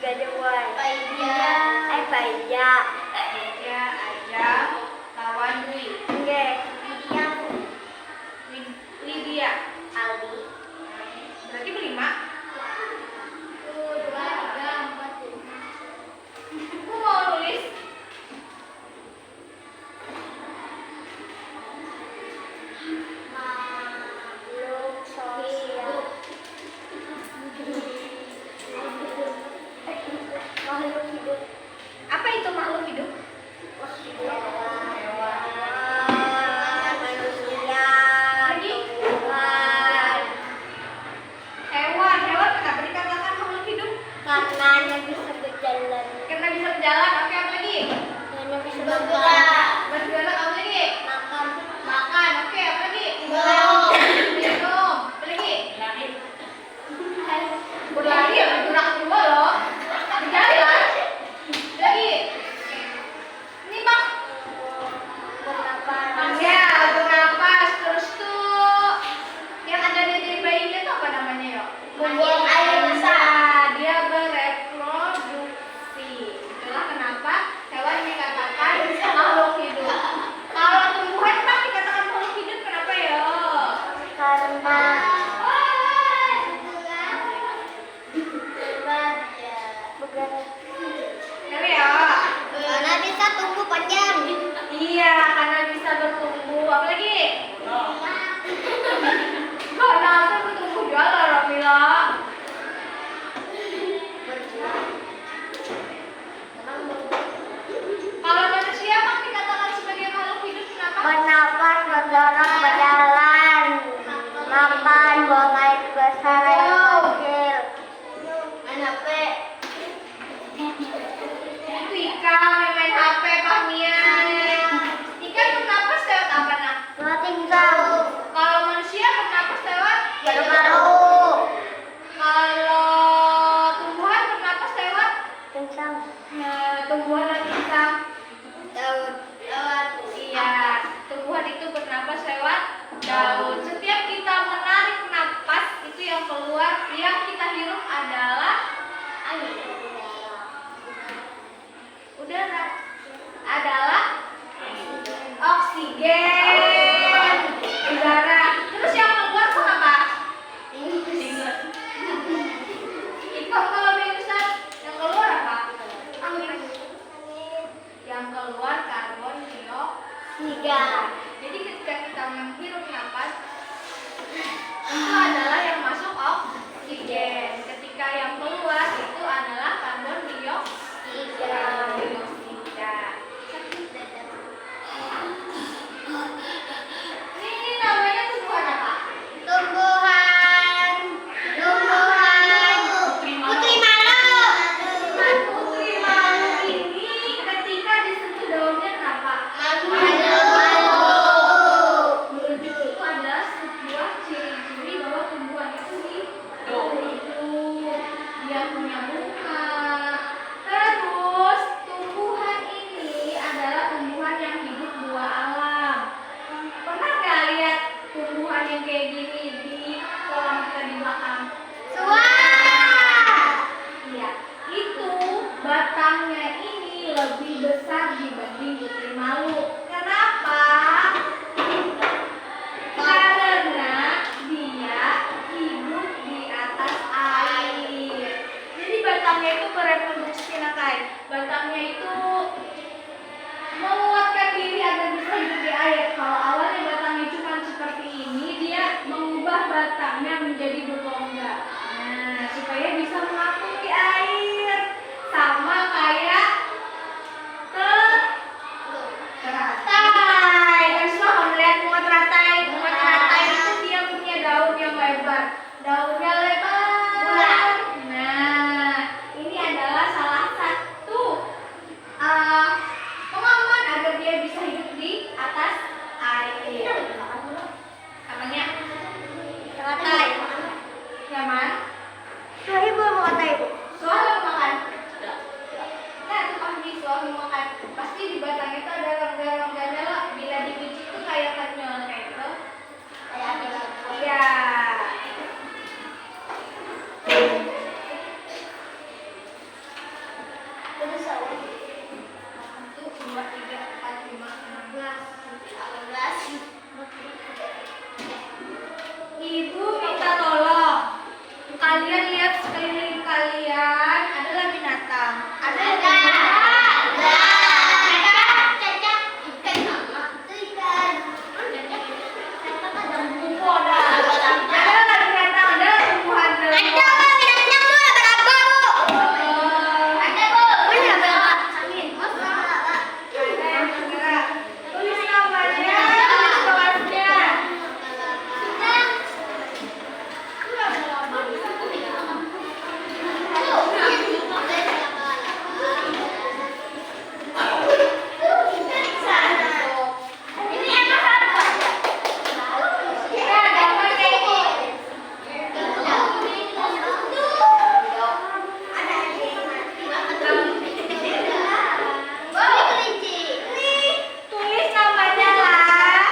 Gadewan. Paija. Paija. Paija, Aja, lawan Dwi. Nggih. Lydia. Aldi. Berarti berlima. 1, 2, 3, 4, 5. Aku mau nulis. Makhluk sosial. Makhluk hidup. Apa itu makhluk hidup? Hewan, manusia, Lagi? tumbuhan. Hewan. Hewan kenapa dikatakan makhluk hidup? Karena dia bisa berjalan. Karena bisa berjalan. Oke, apa lagi? Karena bisa Bergerak. Bergerak, apa lagi? makan. Makan. Oke, apa lagi? Minum. Minum. Apa lagi? Berlari ya, bergerak juga loh. Berjalan. Lagi. Ini bang. Bernapas. Ya, bernapas. Terus tuh yang ada di diri bayinya tuh apa namanya yuk? Membuang air besar. Dia bereproduksi. Itulah kenapa hewan dikatakan makhluk hidup. Kalau tumbuhan pak dikatakan makhluk hidup kenapa ya? Karena bergerak. Kenapa ya? Karena bisa tumbuh panjang. Iya, karena bisa bertumbuh. Apa lagi? Karena bisa bertumbuh juga lah, Ramila. Kalau manusia pak dikatakan sebagai makhluk hidup kenapa? Bernapas, bergerak, berjalan, makan, buang air besar, air kecil. Main HP. Itu Ika main HP Pahmia. Ika bernapas lewat apa nak? Lewat tinggal. Kalau manusia bernapas lewat Paru-paru. Kalau tumbuhan bernapas lewat Kencang. tumbuhan dan insang. Daun. Iya, tumbuhan itu bernapas lewat daun. Setiap kita menarik napas itu yang keluar, yang kita hirup adalah angin. Udara adalah oksigen. Udara. Terus yang keluar tuh apa? Ikut kalau Ustaz, yang keluar apa? Angin. Yang keluar karbon dioksida. Jadi ketika kita menghirup napas itu adalah yang masuk oksigen. Ketika yang keluar itu adalah karbon dioksida. Ini namanya tumbuhan apa? Tumbuhan. Putri malu. Putri malu ini ketika disentuh daunnya kenapa? Malu. Itu adalah sebuah ciri-ciri bahwa tumbuhan itu hidup. Dia punya muka. Terus tumbuhan ini adalah tumbuhan yang hidup dua alam. Pernah nggak lihat tumbuhan yang kayak gini di kolam kita di belakang? Iya, itu batangnya ini lebih besar dibanding putri malu. Kenapa? Karena dia hidup di atas air. Jadi batangnya itu bereproduksi nakai. Batangnya itu menguatkan diri agar bisa hidup di air. Kalau awalnya batangnya cuma seperti ini, dia mengubah batangnya menjadi berlonggar. Nah, supaya bisa mengapung di air. Sama kayak teratai. Kan semua kamu lihat bunga teratai. Bunga teratai itu dia punya daun yang lebar. Daunnya lebar. Nah, ini adalah salah satu pengaman agar dia bisa hidup di atas air. Apanya? Teratai. Nyaman? Soalnya belum kata ibu. Soal makan. Nah, itu pasti soal makan. Pasti di batangnya itu ada rongga-rongganya lah. Bila dibiji itu kayak kenyal kayak itu. Iya. lihat sekeliling kalian, adalah binatang. Ada Ada. Ada. Cacak. Ikan sama. Ikan. Kumpul ada. Ada binatang, ada tumbuhan. Ada binatang Bu, laba-laba Bu. Ada Bu. Mana laba-laba? Angin. Laba-laba. Ada yang bergerak. Tulis namanya, tulis kelasnya. Ini apa apa? Ya, gambar kayak ini. Tulis namanya lah.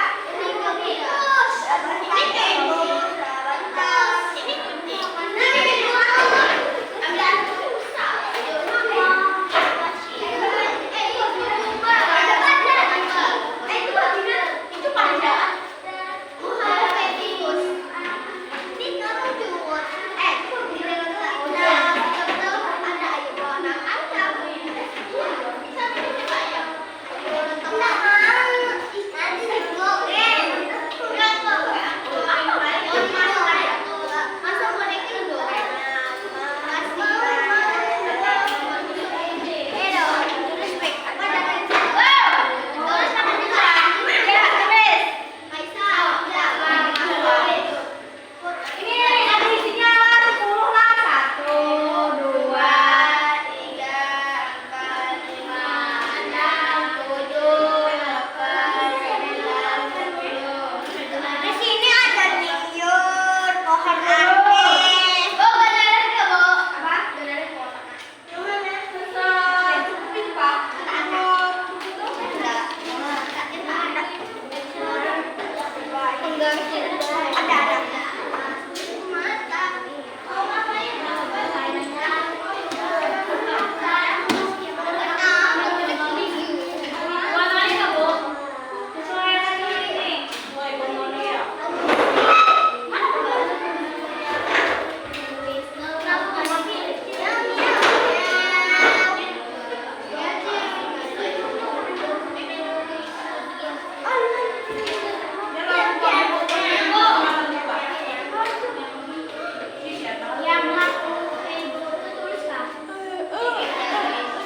Ini ada isinya 10 lah. 1, 2. Di sini ada liur, pohon angin. Bu, beneran nggak Bu? Apa? Beneran pohon angin. Susah. Cukupin, Pak. Warnanya nggak, Bu? Sesuai dengan ini.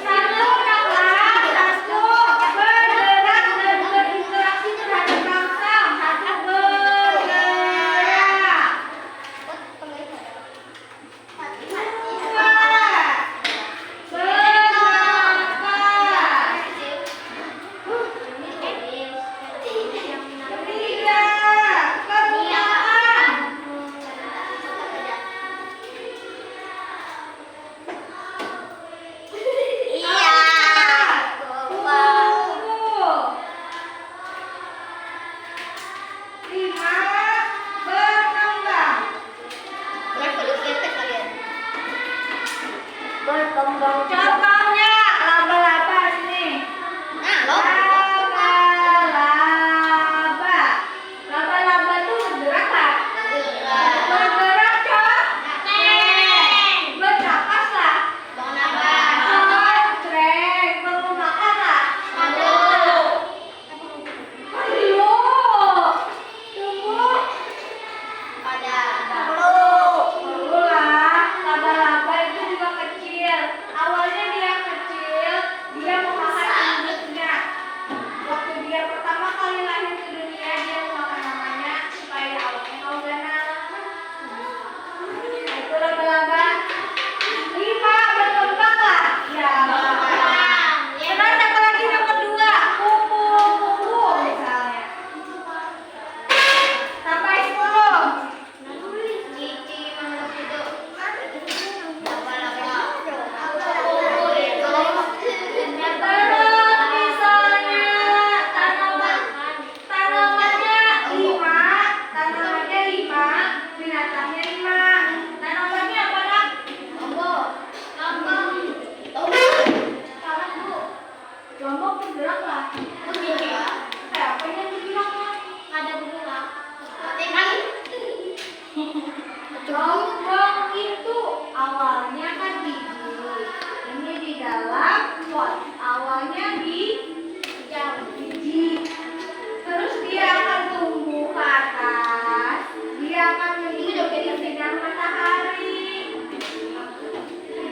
Satu kata, satu bergerak dan berinteraksi terhadap rangsang. Satu bergerak. Berkembang. Contohnya laba-laba sini. Laba-laba. Laba-laba itu bergerak lah. Bergerak, Cok. Bernapas lah. Cek, perlu makan lah. Ayo. Tunggu. Perlu lah. Laba-laba itu juga kecil. Awalnya dia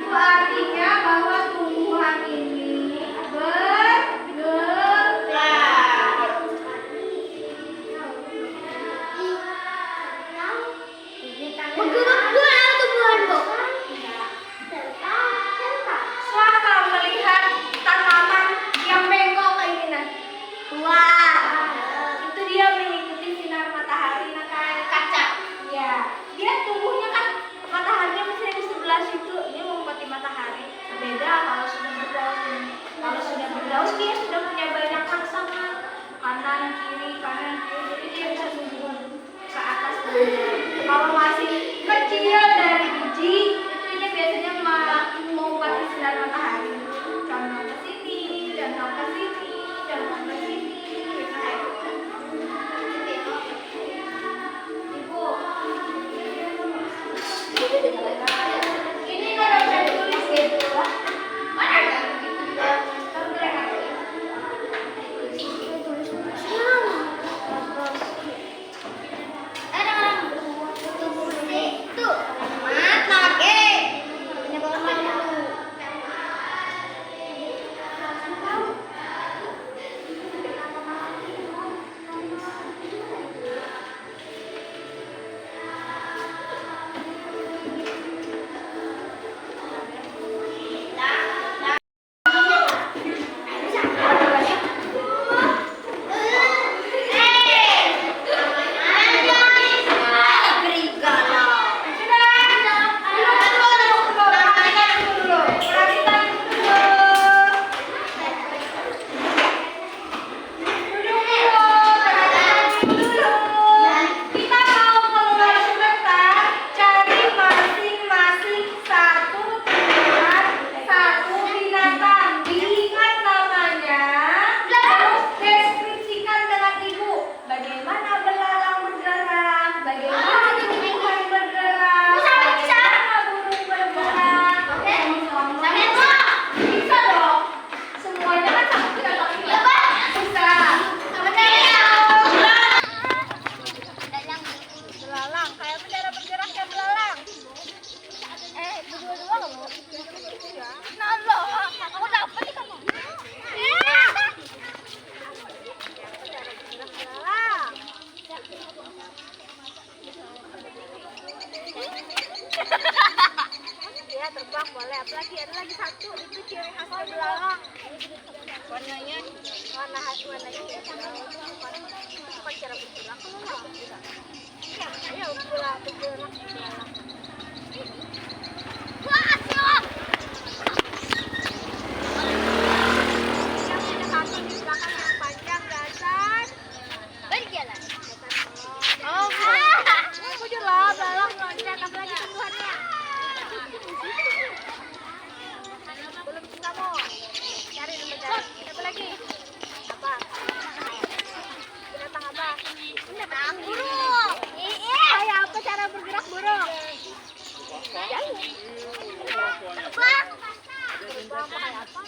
artinya bahwa tumbuhan ini bergerak. Bergerak pula tumbuhan, Bu. Siapa melihat tanaman yang bengkok kayak gini? Wah. Itu dia mengikuti sinar matahari kaca. Ya, dia tumbuhnya kan mataharinya masih di sebelah situ. Dia mengikuti matahari. Beda kalau sudah berdaun. Kalau sudah berdaun dia sudah punya banyak rangsangan kanan kiri. Jadi dia bisa tumbuh ke atas. Kalau masih kecil dari biji, itu dia biasanya mengikuti sinar matahari. Condong ke sini, condong ke sini, condong ke sini. Ini kan bisa ditulis gitu lah. Mana ada? Ya terbang boleh, apalagi ada lagi satu itu ciri khasnya belalang. Warnanya kayak belalang. Bukan cara bergerak, kalau nggak bisa. Ya bergerak belalang. Wah, asyik. Yang ada kaki di belakang yang panjang dasar. Berjalan. Oh, mujur lah belalang loncat, apalagi tumbuhannya. Belum kamu cari apa lagi? Apa? Binatang apa? Binatang burung. Kayak apa cara bergerak burung? Jalan. Terbang. Terbang kayak apa?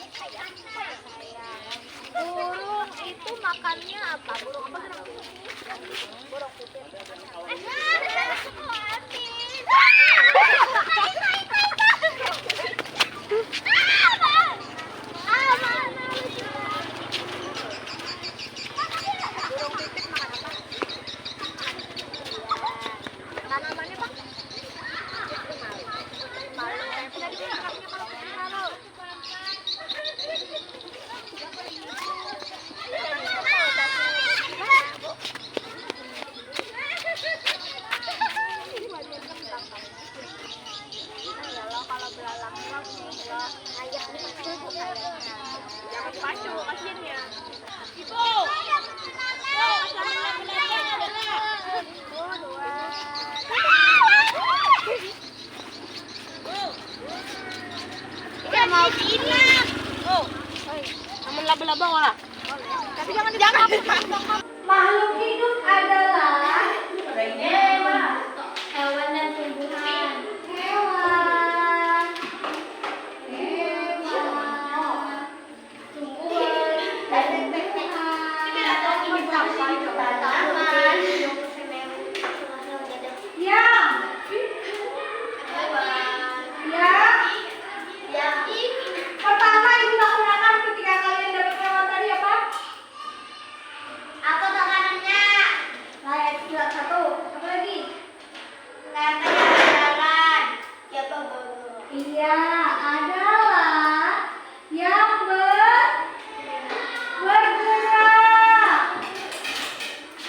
Burung itu makannya apa? Burung apa gerak? Burung pipit. Burung pipit makan apa? Tanamannya Pak? Malu. Saya pernah digeraknya kalau putri malu. Kalau belalang ayah jangan pacu kasiannya. Ibu. Dia mau pinang. Oh, namun laba-laba wala. Tapi jangan Makhluk hidup adalah hewan dan tumbuhan. Hewan, tumbuhan, adalah yang bergerak,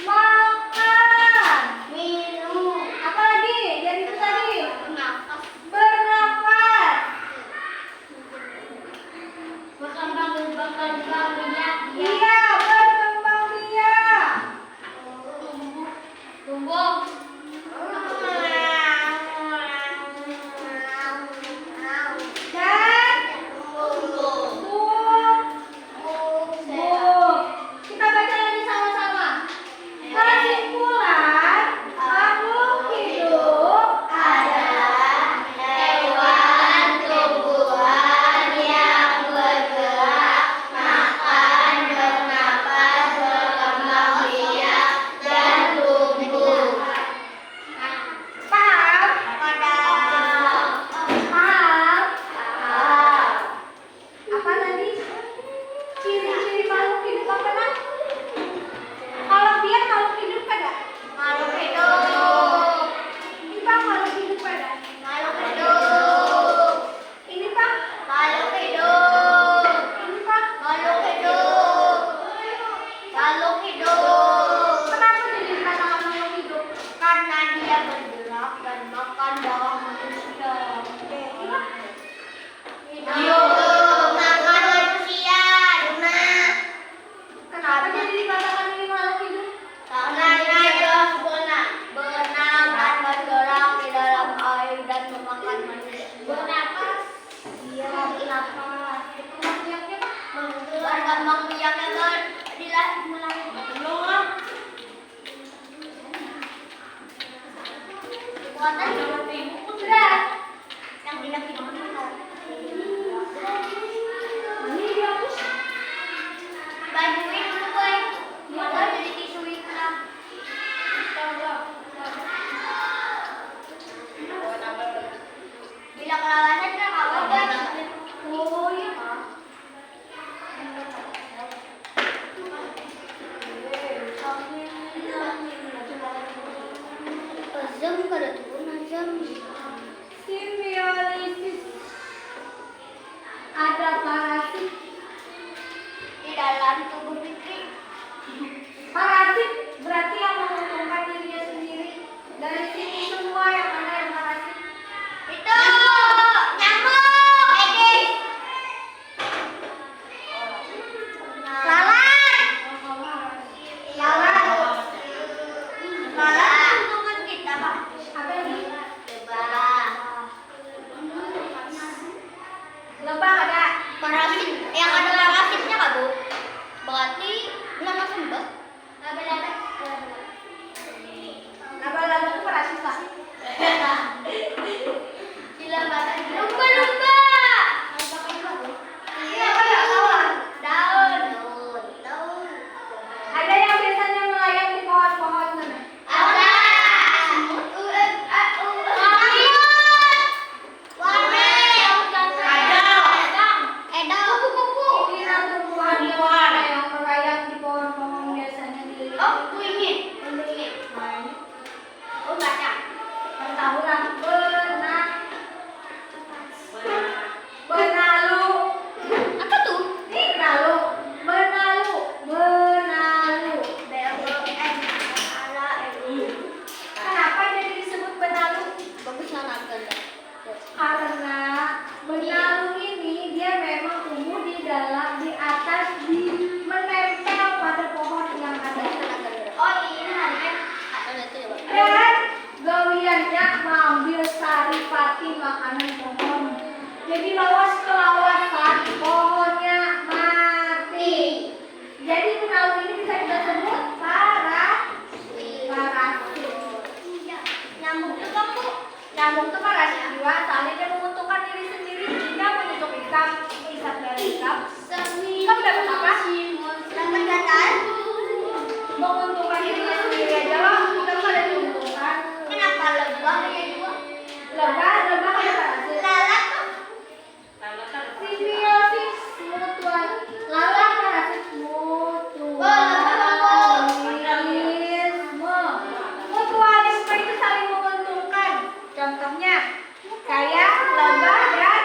makan, Minum. apa lagi dari itu tadi? Nafas. Bernafas. Berkembang biak. Iya, berkembang biak. Tumbuh. Dan tumbuh. Kita baca lagi sama-sama. Kesimpulan, makhluk hidup Adalah hewan tumbuhan yang bergerak, makan, bernafas, berkembang biak, dan tumbuh. paham? Paham? Apa tadi? Ciri-ciri makhluk hidup apa nak? Kalau biar makhluk hidup kada? Makhluk hidup. Ini bang makhluk hidup kada? Makhluk hidup. Ini bang? Makhluk hidup. Ini bang? Makhluk hidup. Makhluk hidup. Kenapa jadi dikatakan makhluk hidup? Karena dia bergerak dan makan bawah manusia. Ini bang? Hidup makan manusia, Duna. Kenapa jadi dikatakan ini makhluk hidup? Karena dia berenang dan bergerak di dalam air dan memakan manusia. Bernapas. Iya, bernafas. Berkembang biaknya bang? Berkembang biaknya kan melahirkan. Buatan Sudah. yang tidak hidup. Ini dihapus. Bajuin dulu boy. Maka jadi tisuin lah. Bila kelawasan kan kalau Oh iya. Azam kada turun azam. Simbiolisis. Ada parasit. Di dalam tubuh Fitri. Parasit berarti yang menguntungkan dirinya sendiri. Dari sini semua yang mana yang parasit? Itu nyamuk, Edis. Lalat. Lalat. Lalat untungan kita, Pak. Apa ini? Lebah. Lebah ada. Parasit. Yang ada parasitnya Kak, Bu. Berarti bulan November. Laba-laba. Laba-laba itu parasit lah. Lumba-lumba. Iya, apa ya? Kawan. Daun. Ada yang biasanya melayang di pohon-pohon sana. Ada. Kupu-kupu. Ini tumbuhan yang yang melayang di pohon-pohon biasanya di. Oh, kuingin. Oh, baca. Tahu lah. Benalu. Apa tuh? Ini benalu. Benalu. Kenapa jadi disebut benalu? Bagus naga. Karena benalu ini dia memang tumbuh di atas menempel pada pohon yang ada. Oh, ini harusnya. Ada itu ya, Pak. Dan gawiannya mengambil saripati makanan pohon. Jadi lawas kelawasan pohonnya mati. Jadi benalu ini bisa kita sebut parasit. Nyamuk tuh kamu. Nyamuk itu parasit juga, soalnya dia menguntungkan diri sendiri. Dia menyentuh ikan, isap dari ikan. Kamu dapat apa? Dapat gatal. Menguntungkan dirinya sendiri aja loh. Kita kan ada diuntungkan. Kenapa lebah ya dua? Lebah ada parasit. Lalat tuh. Simbiosis mutual. Lalat parasit mutualisme. Mutualisme itu saling menguntungkan. Contohnya kayak lebah dan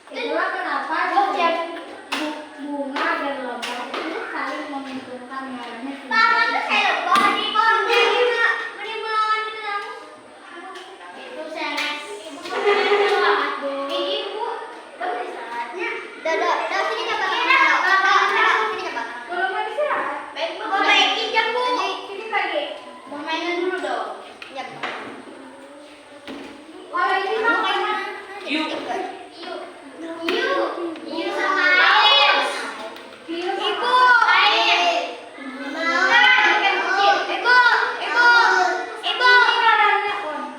Itulah kenapa bunga dan lebah itu saling menguntungkan namanya. Mama tuh saya lebah di bawah beri melawan itu kamu. Itu senes. Ini bu, kamu istirahatnya. Dah sini coba. Sini coba. Belum mau istirahat. Baik bu, baikin jam bu. Sini lagi. Mau mainan dulu dong. Ya. Kalau ini sama Yuk. Yuk sama air. Ibu. Air. Ibu.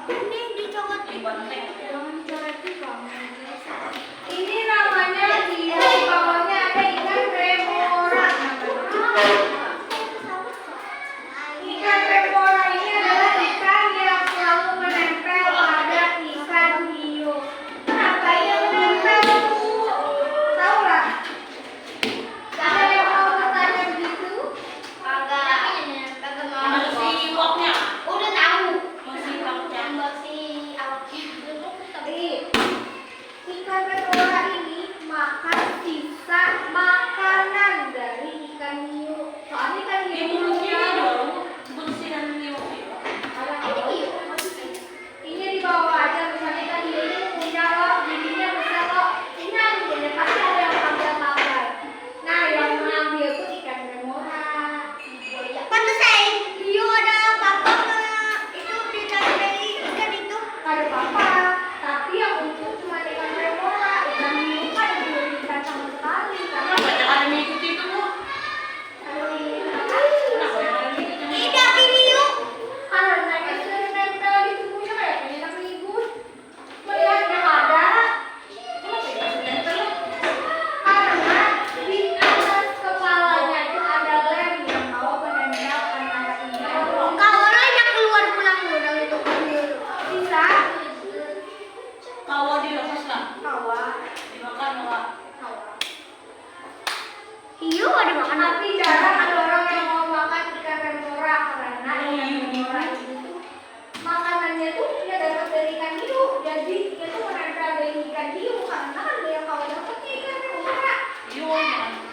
Ini dicopot. ini namanya hiu, bawahnya ada ikan remora. Ikan remora ini adalah ikan yang selalu menempel pada ikan hiu. Kenapa ia menempel? Tahu lah. Ada yang mau bertanya begitu? Kagak mau. Masih iwaknya. Udah tahu. Masih iwaknya. Masih awaknya. Ikan remora ini makan sisa makanan dari ikan hiu. Soalnya ikan Di hiu mulutnya dong. Bersihan iwak. ini dibawa aja, misalnya ikan hiu ini punya loh, giginya besar loh. Ini ambil, pasti ada yang ambil. Nah, yang mengambil itu ikan remora. Pantesan hiu ada papanya. Itu dicari dari ikan itu. Ada apa? Tapi yang untung cuma ikan remora. Ikan hiu kan belum ikan sama sekali. Karena Kenapa jangan mengikuti itu bu? Kenapa jangan mengikuti itu? Ini dari hiu. karena mereka sudah menempel di tubuhnya kayak punya ribut. Melihat yang ada, karena di atas kepalanya itu ada lem yang bawa penempel antara ini. Kawan yang keluar pulang dari itu. Bisa Kawa dilepas lah. kawat. Dimakan nggak? Hiu ada makan. Tapi jarang ada orang yang mau makan ikan remora karena ikan remora itu makanannya tuh dia dapat dari ikan hiu, jadi dia tuh menempel dari ikan hiu karena kan dia kalau dapetnya ikan remora. Iwak.